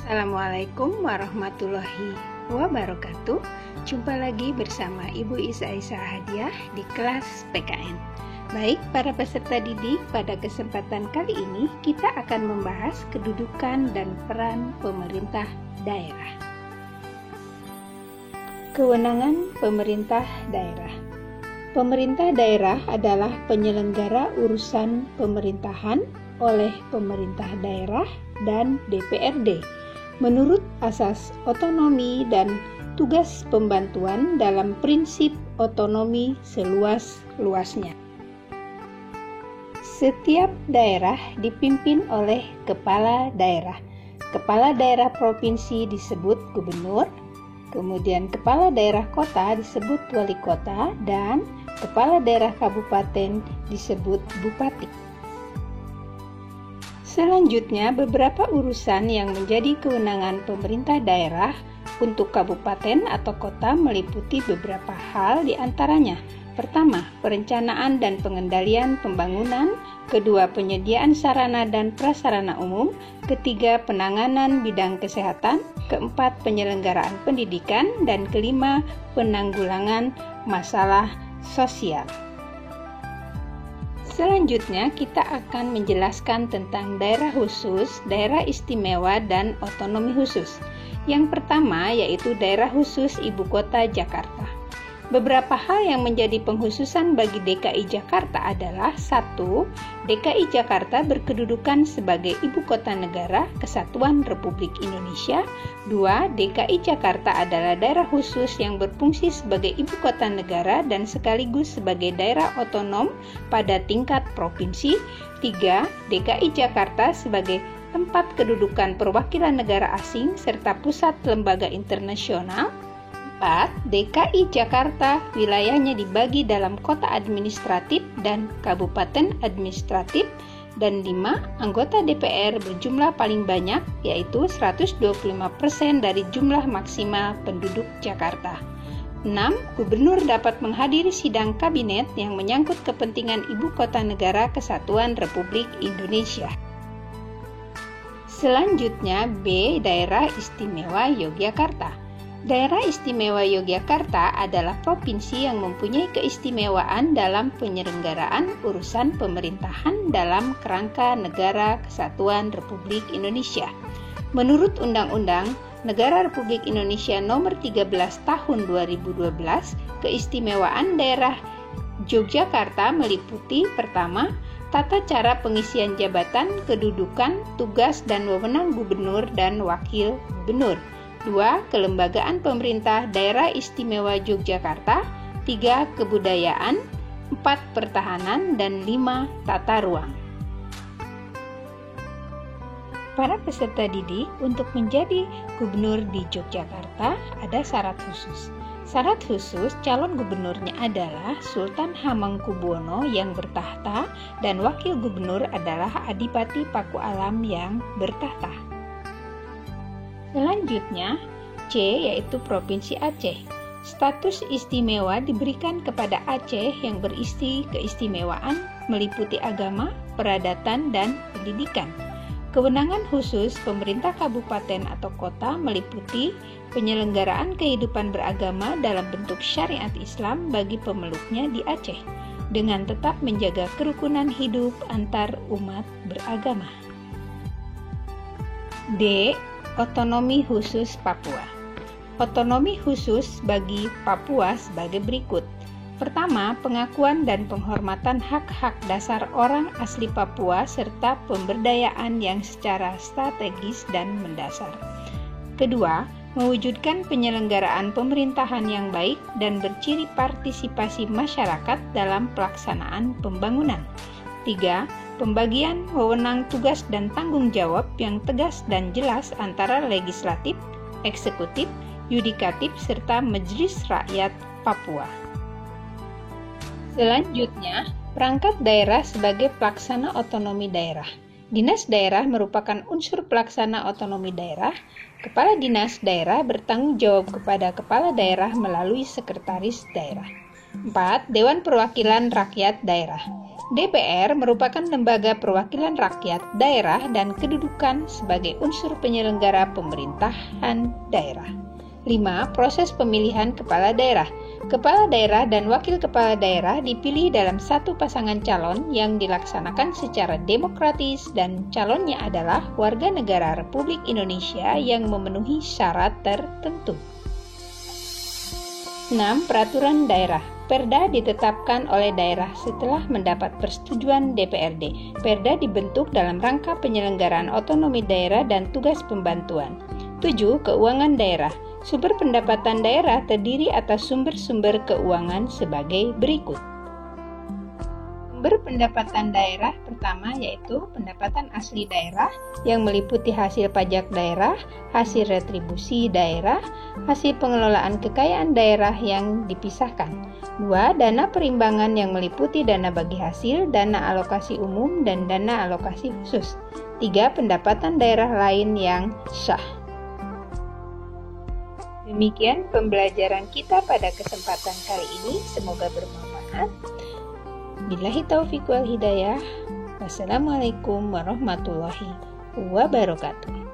Assalamualaikum warahmatullahi wabarakatuh. Jumpa lagi bersama Ibu Isa Hadiah di kelas PKN. Baik, para peserta didik, pada kesempatan kali ini kita akan membahas kedudukan dan peran pemerintah daerah. Kewenangan pemerintah daerah. Pemerintah daerah adalah penyelenggara urusan pemerintahan oleh pemerintah daerah dan DPRD menurut asas otonomi dan tugas pembantuan dalam prinsip otonomi seluas-luasnya. Setiap daerah dipimpin oleh kepala daerah. Kepala daerah provinsi disebut gubernur, kemudian kepala daerah kota disebut wali kota, dan kepala daerah kabupaten disebut bupati. Selanjutnya, beberapa urusan yang menjadi kewenangan pemerintah daerah untuk kabupaten atau kota meliputi beberapa hal di antaranya. Pertama, perencanaan dan pengendalian pembangunan. Kedua, penyediaan sarana dan prasarana umum. Ketiga, penanganan bidang kesehatan. Keempat, penyelenggaraan pendidikan. Dan kelima, penanggulangan masalah sosial. Selanjutnya kita akan menjelaskan tentang daerah khusus, daerah istimewa, dan otonomi khusus. Yang pertama yaitu daerah khusus Ibu Kota Jakarta. Beberapa hal yang menjadi pengkhususan bagi DKI Jakarta adalah 1. DKI Jakarta berkedudukan sebagai Ibu Kota Negara Kesatuan Republik Indonesia. 2. DKI Jakarta adalah daerah khusus yang berfungsi sebagai Ibu Kota Negara dan sekaligus sebagai daerah otonom pada tingkat provinsi. 3. DKI Jakarta sebagai tempat kedudukan perwakilan negara asing serta pusat lembaga internasional. 4. DKI Jakarta wilayahnya dibagi dalam kota administratif dan kabupaten administratif. Dan 5. Anggota DPR berjumlah paling banyak yaitu 125% dari jumlah maksimal penduduk Jakarta. 6. Gubernur dapat menghadiri sidang kabinet yang menyangkut kepentingan Ibu Kota Negara Kesatuan Republik Indonesia. Selanjutnya B. Daerah Istimewa Yogyakarta. Daerah Istimewa Yogyakarta adalah provinsi yang mempunyai keistimewaan dalam penyelenggaraan urusan pemerintahan dalam kerangka Negara Kesatuan Republik Indonesia. Menurut Undang-Undang Negara Republik Indonesia Nomor 13 Tahun 2012, keistimewaan daerah Yogyakarta meliputi: pertama, tata cara pengisian jabatan, kedudukan, tugas, dan wewenang gubernur dan wakil gubernur. 2. Kelembagaan pemerintah daerah istimewa Yogyakarta. 3. Kebudayaan. 4. Pertahanan. Dan 5. Tata ruang. Para peserta didik, untuk menjadi gubernur di Yogyakarta ada syarat khusus. Syarat khusus calon gubernurnya adalah Sultan Hamengkubuwono yang bertahta dan wakil gubernur adalah Adipati Paku Alam yang bertahta. Selanjutnya, C yaitu Provinsi Aceh. Status istimewa diberikan kepada Aceh yang berisi keistimewaan meliputi agama, peradatan, dan pendidikan. Kewenangan khusus pemerintah kabupaten atau kota meliputi penyelenggaraan kehidupan beragama dalam bentuk syariat Islam bagi pemeluknya di Aceh, dengan tetap menjaga kerukunan hidup antar umat beragama. D. Otonomi khusus Papua. Otonomi khusus bagi Papua sebagai berikut. Pertama, pengakuan dan penghormatan hak-hak dasar orang asli Papua serta pemberdayaan yang secara strategis dan mendasar. Kedua, mewujudkan penyelenggaraan pemerintahan yang baik dan berciri partisipasi masyarakat dalam pelaksanaan pembangunan. 3. Pembagian wewenang tugas dan tanggung jawab yang tegas dan jelas antara legislatif, eksekutif, yudikatif, serta Majelis Rakyat Papua. Selanjutnya, perangkat daerah sebagai pelaksana otonomi daerah. Dinas daerah merupakan unsur pelaksana otonomi daerah. Kepala dinas daerah bertanggung jawab kepada kepala daerah melalui sekretaris daerah. 4. Dewan Perwakilan Rakyat Daerah. DPR merupakan lembaga perwakilan rakyat daerah dan kedudukan sebagai unsur penyelenggara pemerintahan daerah. 5. Proses pemilihan kepala daerah. Kepala daerah dan wakil kepala daerah dipilih dalam satu pasangan calon yang dilaksanakan secara demokratis dan calonnya adalah warga negara Republik Indonesia yang memenuhi syarat tertentu. 6. Peraturan daerah. Perda ditetapkan oleh daerah setelah mendapat persetujuan DPRD. Perda dibentuk dalam rangka penyelenggaraan otonomi daerah dan tugas pembantuan. 7. Keuangan daerah. Sumber pendapatan daerah terdiri atas sumber-sumber keuangan sebagai berikut. Sumber pendapatan daerah pertama yaitu pendapatan asli daerah yang meliputi hasil pajak daerah, hasil retribusi daerah, hasil pengelolaan kekayaan daerah yang dipisahkan. 2. Dana perimbangan yang meliputi dana bagi hasil, dana alokasi umum, dan dana alokasi khusus. 3. Pendapatan daerah lain yang sah. Demikian pembelajaran kita pada kesempatan kali ini, semoga bermanfaat. Billahi taufiq wal hidayah. Wassalamualaikum warahmatullahi wabarakatuh.